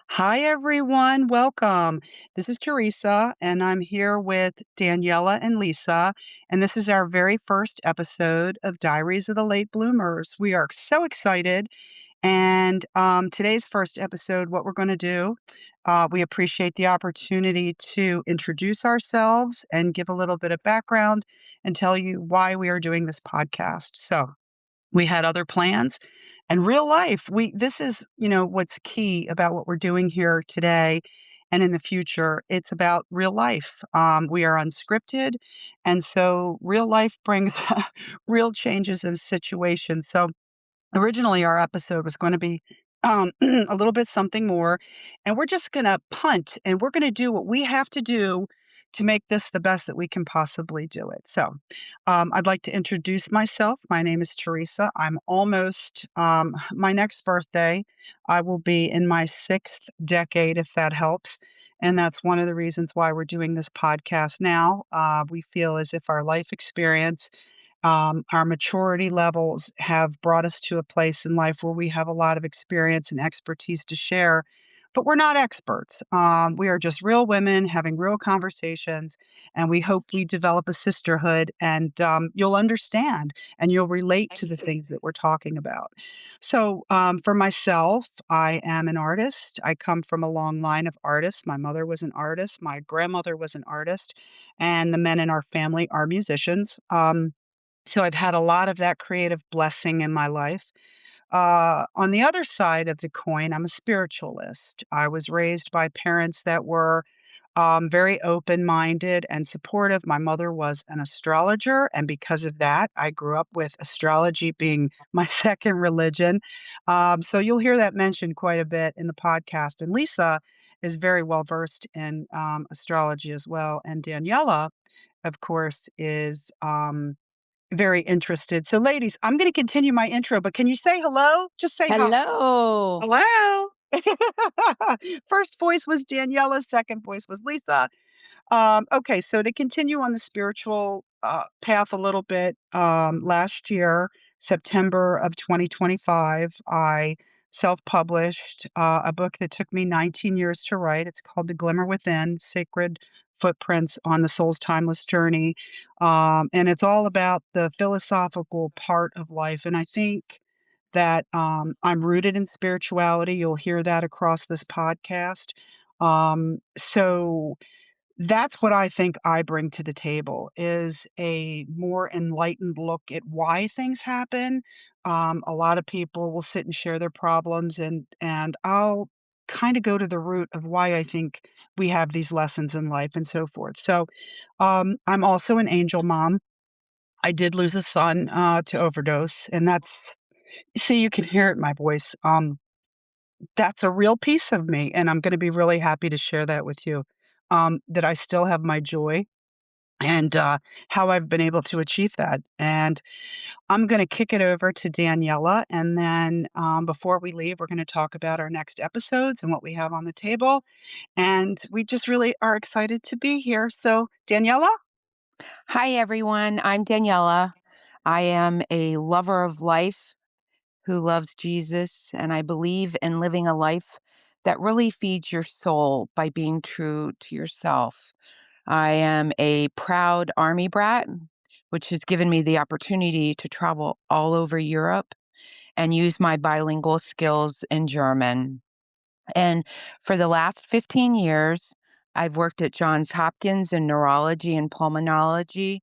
Hi, everyone. Welcome. This is Teresa, and I'm here with Daniela and Lisa. And this is our very first episode of Diaries of the Late Bloomers. We are so excited. And today's first episode, what we're going to do, we appreciate the opportunity to introduce ourselves and give a little bit of background and tell you why we are doing this podcast. So, we had other plans and real life. This is, what's key about what we're doing here today and in the future. It's about real life. We are unscripted. And so real life brings real changes in situations. So originally, our episode was going to be a little bit something more, and we're just going to punt and we're going to do what we have to do to make this the best that we can possibly do it. So, I'd like to introduce myself. My name is Teresa. I'm almost my next birthday. I will be in my sixth decade, if that helps. And that's one of the reasons why we're doing this podcast now. We feel as if our life experience our maturity levels have brought us to a place in life where we have a lot of experience and expertise to share, but we're not experts. We are just real women having real conversations, and we hope we develop a sisterhood and you'll understand and you'll relate to the things that we're talking about. So, for myself, I am an artist. I come from a long line of artists. My mother was an artist, my grandmother was an artist, and the men in our family are musicians. So I've had a lot of that creative blessing in my life. On the other side of the coin, I'm a spiritualist. I was raised by parents that were very open minded and supportive. My mother was an astrologer, and because of that, I grew up with astrology being my second religion. So you'll hear that mentioned quite a bit in the podcast. And Lisa is very well versed in astrology as well. And Daniela, of course, is. Very interested. So, ladies, I'm gonna continue my intro, but can you say hello? Just say hi. Hello. Hello. First voice was Daniela, second voice was Lisa. Okay, so to continue on the spiritual path a little bit, last year, September of 2025, I self-published a book that took me 19 years to write. It's called The Glimmer Within: Sacred Footprints on the Soul's Timeless Journey. And it's all about the philosophical part of life. And I think that I'm rooted in spirituality. You'll hear that across this podcast. So that's what I think I bring to the table is a more enlightened look at why things happen. A lot of people will sit and share their problems and I'll kind of go to the root of why I think we have these lessons in life and so forth. So I'm also an angel mom. I did lose a son to overdose, and that's see, you can hear it in my voice. That's a real piece of me, and I'm gonna be really happy to share that with you, that I still have my joy and, how I've been able to achieve that, and I'm gonna kick it over to Daniela, and then, before we leave, we're gonna talk about our next episodes and what we have on the table, and we just really are excited to be here, so, Daniela? Hi, everyone. I'm Daniela. I am a lover of life who loves Jesus, and I believe in living a life that really feeds your soul by being true to yourself. I am a proud Army brat, which has given me the opportunity to travel all over Europe and use my bilingual skills in German. And for the last 15 years, I've worked at Johns Hopkins in neurology and pulmonology,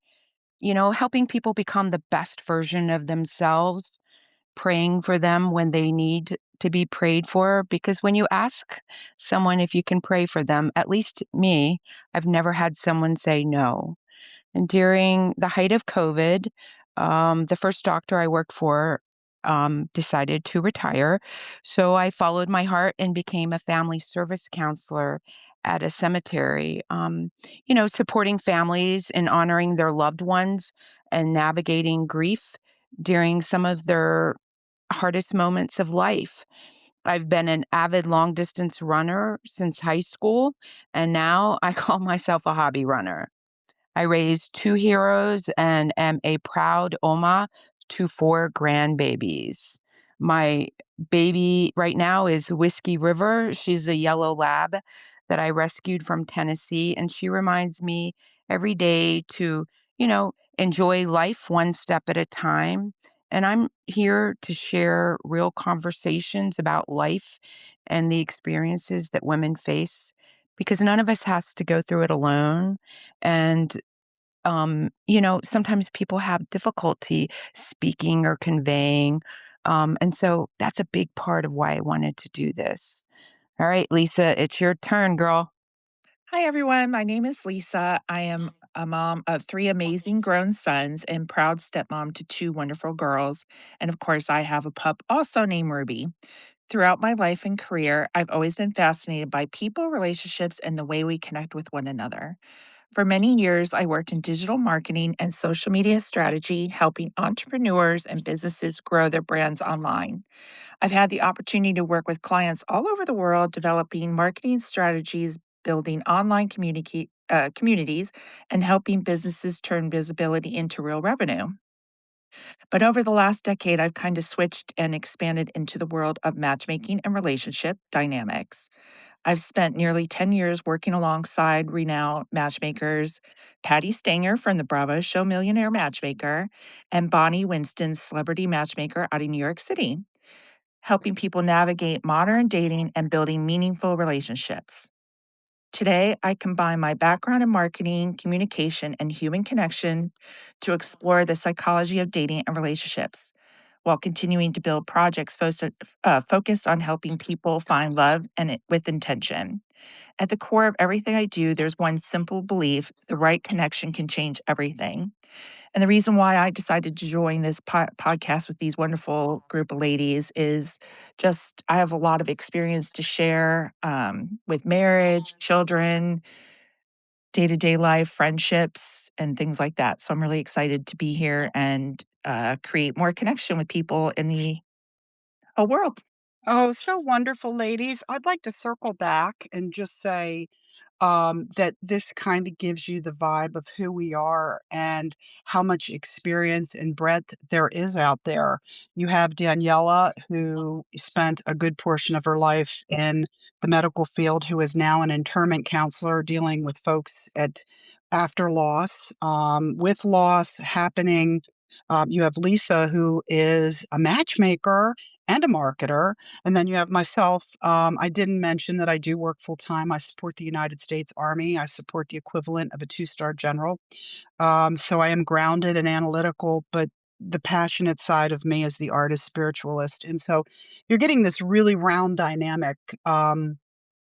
helping people become the best version of themselves, praying for them when they need to be prayed for. Because when you ask someone if you can pray for them, at least me, I've never had someone say no. And during the height of COVID, the first doctor I worked for decided to retire. So I followed my heart and became a family service counselor at a cemetery, supporting families and honoring their loved ones and navigating grief during some of their hardest moments of life. I've been an avid long distance runner since high school, and now I call myself a hobby runner. I raised two heroes and am a proud Oma to four grandbabies. My baby right now is Whiskey River. She's a yellow lab that I rescued from Tennessee, and she reminds me every day to, enjoy life one step at a time. And I'm here to share real conversations about life and the experiences that women face because none of us has to go through it alone. And sometimes people have difficulty speaking or conveying. And so that's a big part of why I wanted to do this. All right, Lisa, it's your turn, girl. Hi, everyone. My name is Lisa. I am a mom of three amazing grown sons and proud stepmom to two wonderful girls. And of course, I have a pup also named Ruby. Throughout my life and career, I've always been fascinated by people, relationships, and the way we connect with one another. For many years, I worked in digital marketing and social media strategy, helping entrepreneurs and businesses grow their brands online. I've had the opportunity to work with clients all over the world, developing marketing strategies, building online communities, and helping businesses turn visibility into real revenue. But over the last decade, I've kind of switched and expanded into the world of matchmaking and relationship dynamics. I've spent nearly 10 years working alongside renowned matchmakers Patty Stanger from the Bravo show Millionaire Matchmaker and Bonnie Winston, celebrity matchmaker out of New York City, helping people navigate modern dating and building meaningful relationships. Today, I combine my background in marketing, communication, and human connection to explore the psychology of dating and relationships while continuing to build projects focused on helping people find love with intention. At the core of everything I do, there's one simple belief: the right connection can change everything. And the reason why I decided to join this podcast with these wonderful group of ladies is just I have a lot of experience to share with marriage, children, day to day life, friendships, and things like that. So I'm really excited to be here and create more connection with people in the whole world. Oh, so wonderful, ladies. I'd like to circle back and just say that this kind of gives you the vibe of who we are and how much experience and breadth there is out there. You have Daniela, who spent a good portion of her life in the medical field, who is now an internment counselor dealing with folks at after loss, with loss happening. You have Lisa, who is a matchmaker and a marketer, and then you have myself. I didn't mention that I do work full time. I support the United States Army. I support the equivalent of a two-star general. So I am grounded and analytical, but the passionate side of me is the artist spiritualist. And so you're getting this really round dynamic.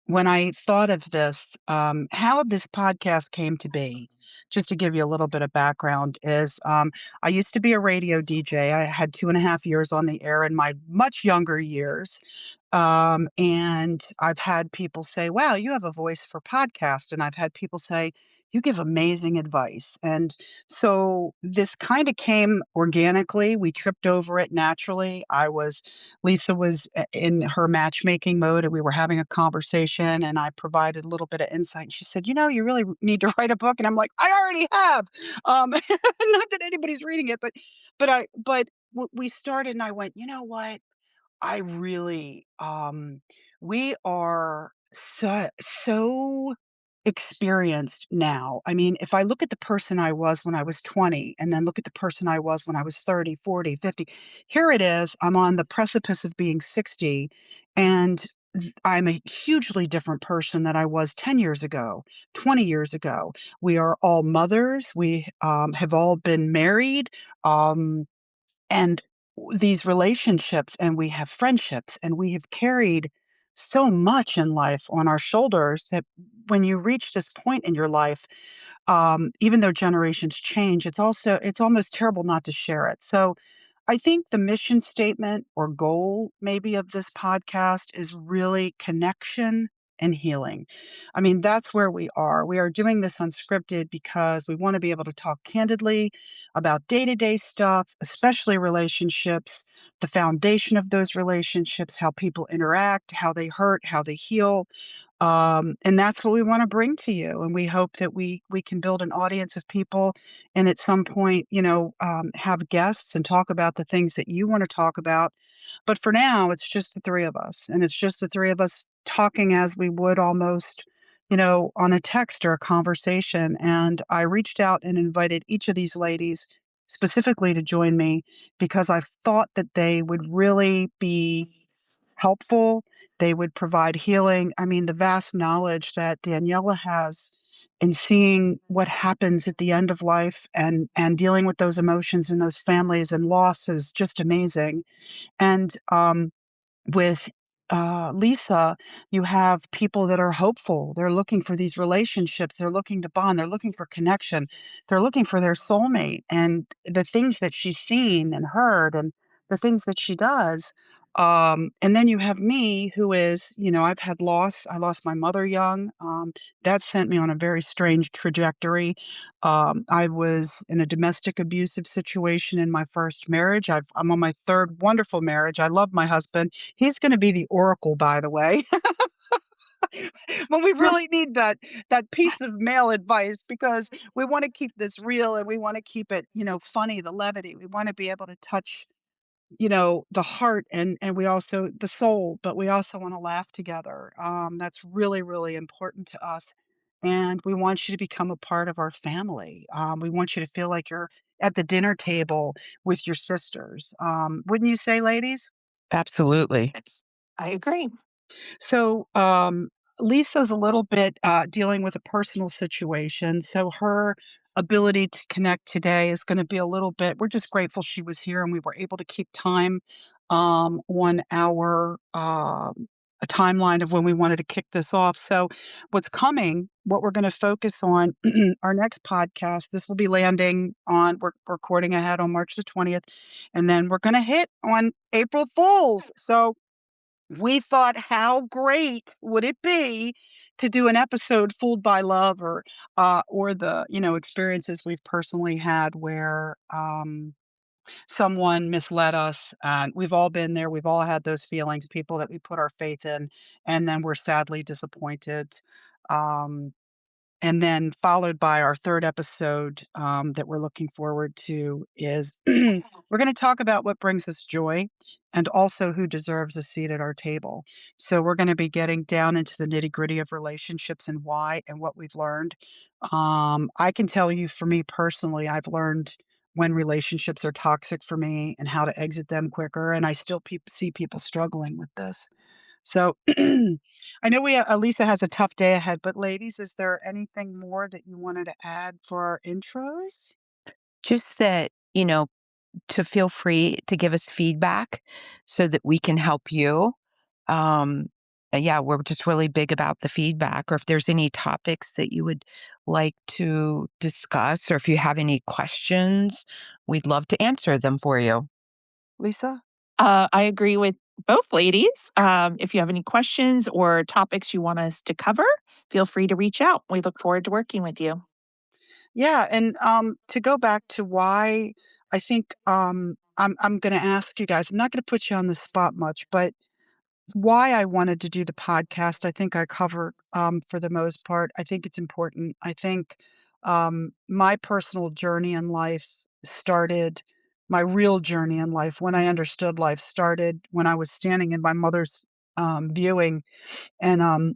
When I thought of this, how this podcast came to be, just to give you a little bit of background, is I used to be a radio DJ. I had 2.5 years on the air in my much younger years. And I've had people say, wow, you have a voice for podcast. And I've had people say, you give amazing advice. And so this kind of came organically. We tripped over it naturally. Lisa was in her matchmaking mode and we were having a conversation and I provided a little bit of insight. And she said, you really need to write a book. And I'm like, I already have. Not that anybody's reading it, we started and I went, you know what? I really, we are so experienced now. I mean, if I look at the person I was when I was 20 and then look at the person I was when I was 30, 40, 50, here it is. I'm on the precipice of being 60 and I'm a hugely different person than I was 10 years ago, 20 years ago. We are all mothers. We have all been married. Um, and these relationships and we have friendships and we have carried so much in life on our shoulders that when you reach this point in your life, even though generations change, it's almost terrible not to share it. So I think the mission statement or goal maybe of this podcast is really connection and healing. I mean, that's where we are. We are doing this unscripted because we want to be able to talk candidly about day-to-day stuff, especially relationships, the foundation of those relationships, how people interact, how they hurt, how they heal. And that's what we want to bring to you. And we hope that we can build an audience of people and at some point, have guests and talk about the things that you want to talk about. But for now, it's just the 3 of us, and it's just the 3 of us talking as we would almost, on a text or a conversation, and I reached out and invited each of these ladies specifically to join me because I thought that they would really be helpful, they would provide healing. I mean, the vast knowledge that Daniela has in seeing what happens at the end of life and dealing with those emotions and those families and loss is just amazing. And, with, Lisa, you have people that are hopeful. They're looking for these relationships. They're looking to bond. They're looking for connection. They're looking for their soulmate. And the things that she's seen and heard and the things that she does. And then you have me, who is, I've had loss. I lost my mother young. That sent me on a very strange trajectory. I was in a domestic abusive situation in my first marriage. I'm on my third wonderful marriage. I love my husband. He's gonna be the oracle, by the way, when we really need that piece of male advice because we wanna keep this real and we wanna keep it, funny, the levity. We wanna be able to touch, the heart and we also the soul, but we also wanna laugh together. That's really, really important to us, and we want you to become a part of our family. We want you to feel like you're at the dinner table with your sisters. Wouldn't you say, ladies? Absolutely. I agree. So, Lisa's a little bit dealing with a personal situation. So, her ability to connect today is going to be a little bit. We're just grateful she was here and we were able to keep time on our a timeline of when we wanted to kick this off. So, what's coming, what we're going to focus on, our next podcast, this will be landing on, we're recording ahead on March the 20th, and then we're going to hit on April Fools. So, we thought, how great would it be to do an episode fooled by love or the, experiences we've personally had where, someone misled us, and we've all been there, we've all had those feelings, people that we put our faith in, and then we're sadly disappointed. Um and then followed by our 3rd episode, that we're looking forward to is we're gonna talk about what brings us joy and also who deserves a seat at our table. So we're gonna be getting down into the nitty-gritty of relationships and why and what we've learned. I can tell you for me personally, I've learned when relationships are toxic for me and how to exit them quicker, and I still see people struggling with this. So, I know Lisa has a tough day ahead, but ladies, is there anything more that you wanted to add for our intros? Just that, to feel free to give us feedback so that we can help you. Um, yeah, we're just really big about the feedback. Or if there's any topics that you would like to discuss, or if you have any questions, we'd love to answer them for you. Lisa? I agree with both ladies. If you have any questions or topics you want us to cover, feel free to reach out. We look forward to working with you. Yeah, and, to go back to why I think, I'm gonna ask you guys, I'm not gonna put you on the spot much, but why I wanted to do the podcast, I think I covered, for the most part. I think it's important. I think, my personal journey in life started my real journey in life, when I understood life, started when I was standing in my mother's, viewing, and,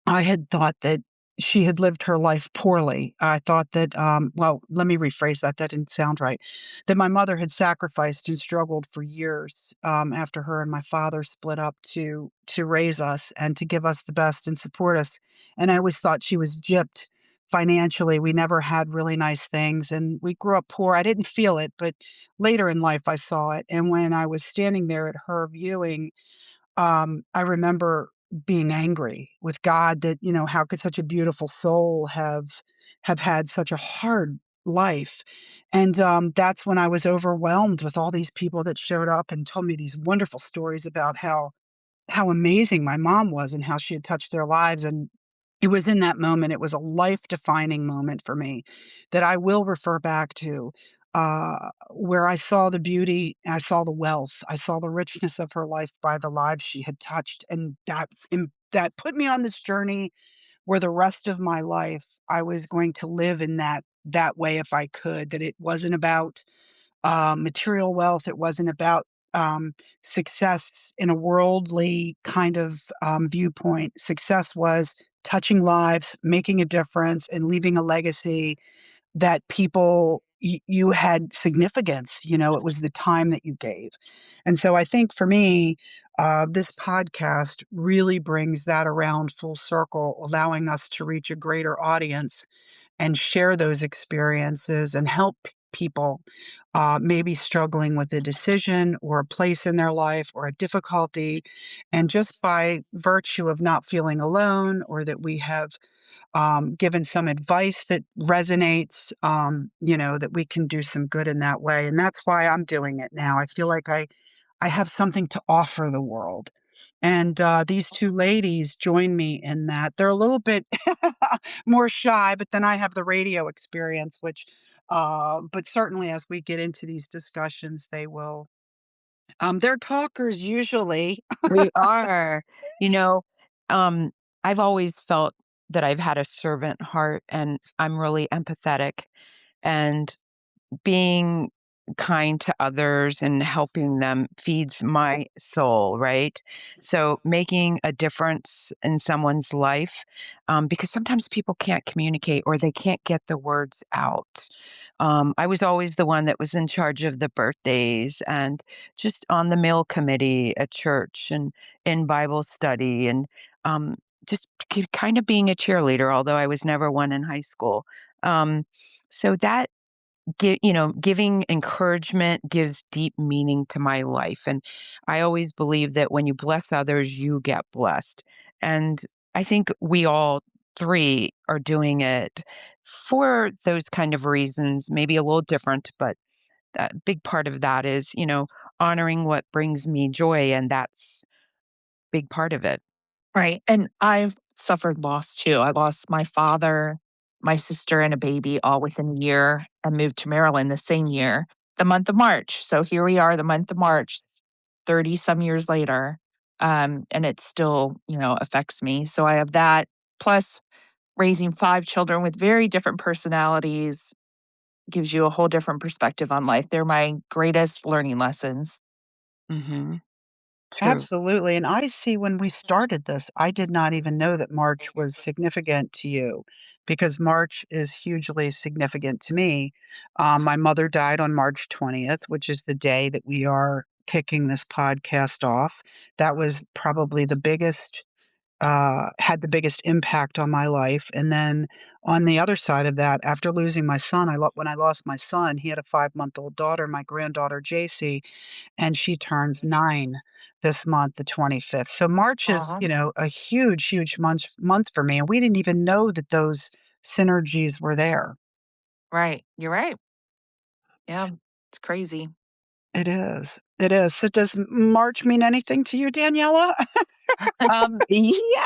I had thought that she had lived her life poorly. I thought that, well, let me rephrase that. That didn't sound right. That my mother had sacrificed and struggled for years, after her and my father split up to raise us and to give us the best and support us. And I always thought she was gypped financially. We never had really nice things, and we grew up poor. I didn't feel it, but later in life, I saw it. And when I was standing there at her viewing, I remember being angry with God that, how could such a beautiful soul have had such a hard life? And, that's when I was overwhelmed with all these people that showed up and told me these wonderful stories about how amazing my mom was and how she had touched their lives, and it was in that moment, it was a life-defining moment for me that I will refer back to, where I saw the beauty, I saw the wealth, I saw the richness of her life by the lives she had touched, and that put me on this journey where the rest of my life, I was going to live in that way if I could, that it wasn't about material wealth. It wasn't about um, success in a worldly kind of viewpoint. Success was touching lives, making a difference, and leaving a legacy that people you had significance. It was the time that you gave. And so I think for me, this podcast really brings that around full circle, allowing us to reach a greater audience and share those experiences and help people maybe struggling with a decision or a place in their life or a difficulty. And just by virtue of not feeling alone, or that we have given some advice that resonates, that we can do some good in that way. And that's why I'm doing it now. I feel like I have something to offer the world. And these two ladies join me in that. They're a little bit more shy, but then I have the radio experience, but certainly as we get into these discussions, they will. They're talkers usually. We are. You know, um, I've always felt that I've had a servant heart and I'm really empathetic. And being kind to others and helping them feeds my soul, right? So making a difference in someone's life, because sometimes people can't communicate or they can't get the words out. I was always the one that was in charge of the birthdays and just on the meal committee at church and in Bible study and um, just kind of being a cheerleader, although I was never one in high school. Um, so that giving encouragement gives deep meaning to my life. And I always believe that when you bless others, you get blessed. And I think we all three are doing it for those kind of reasons, maybe a little different, but a big part of that is, honoring what brings me joy. And that's big part of it. Right. And I've suffered loss too. I lost my father, my sister, and a baby all within a year and moved to Maryland the same year, the month of March. So here we are, the month of March, 30 some years later. And it still, affects me. So I have that plus raising five children with very different personalities gives you a whole different perspective on life. They're my greatest learning lessons. Hmm. True. Absolutely, and I see when we started this, I did not even know that March was significant to you, because March is hugely significant to me. My mother died on March 20th, which is the day that we are kicking this podcast off. That was probably had the biggest impact on my life. And then on the other side of that, after losing my son, when I lost my son, he had a 5-month-old daughter, my granddaughter JC, and she turns 9 this month, the 25th. So March is, Uh-huh. a huge, huge month for me, and we didn't even know that those synergies were there. Right. You're right. Yeah. It's crazy. It is. It is. So does March mean anything to you, Daniela? Yeah.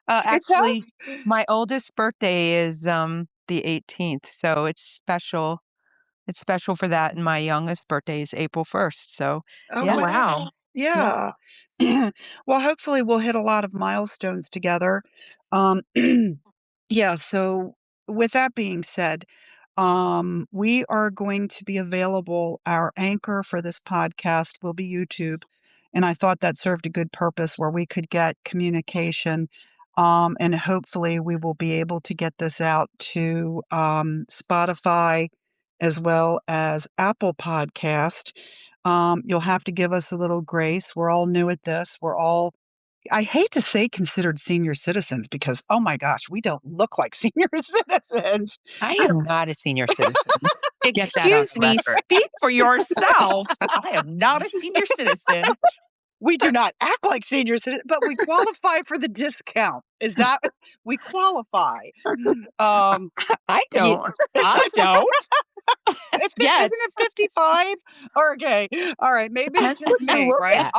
It does? Actually, my oldest birthday is the 18th, so it's special. It's special for that, and my youngest birthday is April 1st. So, Oh, Oh, yeah, wow. wow. yeah. Yeah. Well, hopefully we'll hit a lot of milestones together. Um, yeah, so with that being said, we are going to be available. Our anchor for this podcast will be YouTube. And I thought that served a good purpose where we could get communication. And hopefully we will be able to get this out to Spotify as well as Apple Podcast. You'll have to give us a little grace. We're all new at this. I hate to say considered senior citizens because, oh my gosh, we don't look like senior citizens. I am not a senior citizen. Let's get that on Excuse the me, record. speak for yourself. I am not a senior citizen. We do not act like senior citizens, but we qualify for the discount. Is that we qualify? Um, I ye don't. I don't. if it isn't Yet. it 55? Okay. All right, maybe it's Depends just what you me, look right? at.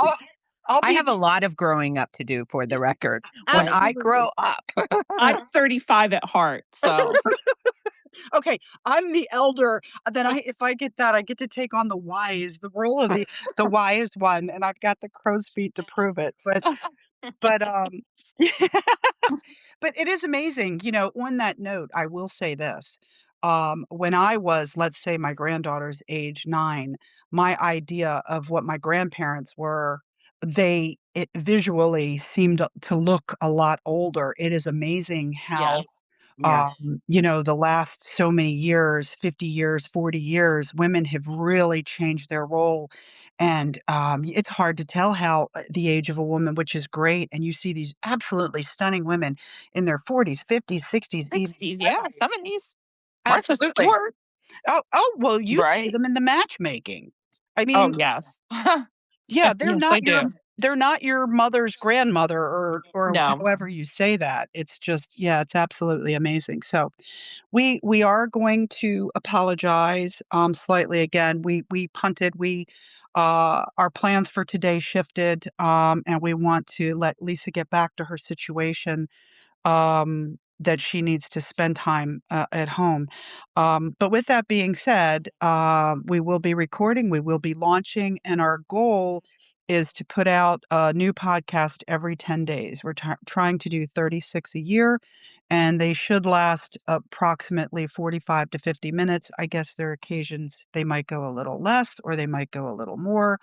I'll I be have a lot of growing up to do for the record when Right. I absolutely. grow up. I'm 35 at heart. So, Okay, I'm the elder. Then if I get that, I get to take on the role of the wise one, and I've got the crow's feet to prove it. But but it is amazing. On that note, I will say this. When I was, let's say, my granddaughter's age 9, my idea of what my grandparents were, they it visually seemed to look a lot older. It is amazing how, Yes. Yes. the last so many years, 50 years, 40 years, women have really changed their role, and, it's hard to tell how, the age of a woman, which is great, and you see these absolutely stunning women in their 40s, 50s, 60s, even 60s, yeah, 70s. 70s. Martha Absolutely. Stewart, Oh, well, you see right? them in the matchmaking. I Oh, mean, yes. yeah, Yes, I do. they're not your mother's grandmother or No, however you say that. It's just yeah, it's absolutely amazing. So, we are going to apologize, slightly again. We punted, our plans for today shifted, and we want to let Lisa get back to her situation that she needs to spend time at home. But with that being said, we will be recording, we will be launching, and our goal is to put out a new podcast every 10 days. We're trying to do 36 a year, and they should last approximately 45 to 50 minutes. I guess there are occasions they might go a little less or they might go a little more.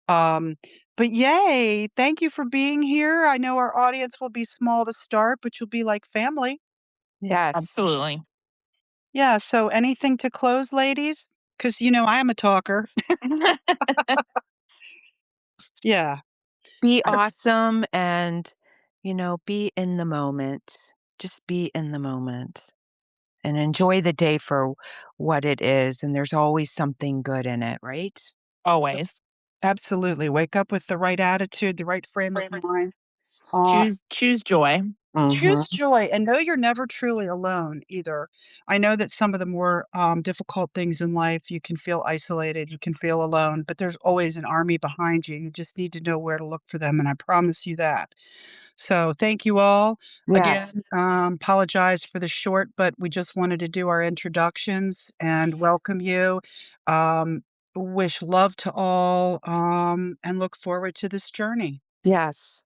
Um, but yay, thank you for being here. I know our audience will be small to start, but you'll be like family. Yes. absolutely. Yeah, so anything to close, ladies? Because I am a talker. Yeah. Be I awesome and, be in the moment. Just be in the moment and enjoy the day for what it is. And there's always something good in it, right? Always. absolutely. Wake up with the right attitude, the right frame of mind. Uh, Choose joy. Choose Hmm. joy and know you're never truly alone either. I know that some of the more difficult things in life, you can feel isolated, you can feel alone, but there's always an army behind you. You just need to know where to look for them, and I promise you that. So thank you all. Again, Yes. apologize for the short, but we just wanted to do our introductions and welcome you. Um, wish love to all and look forward to this journey. Yes.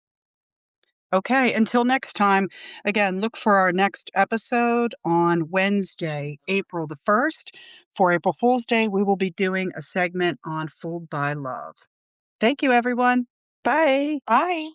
Okay, until next time, again, look for our next episode on Wednesday, April the 1st. For April Fool's Day, we will be doing a segment on Fooled by Love. Thank you, everyone. Bye. Bye.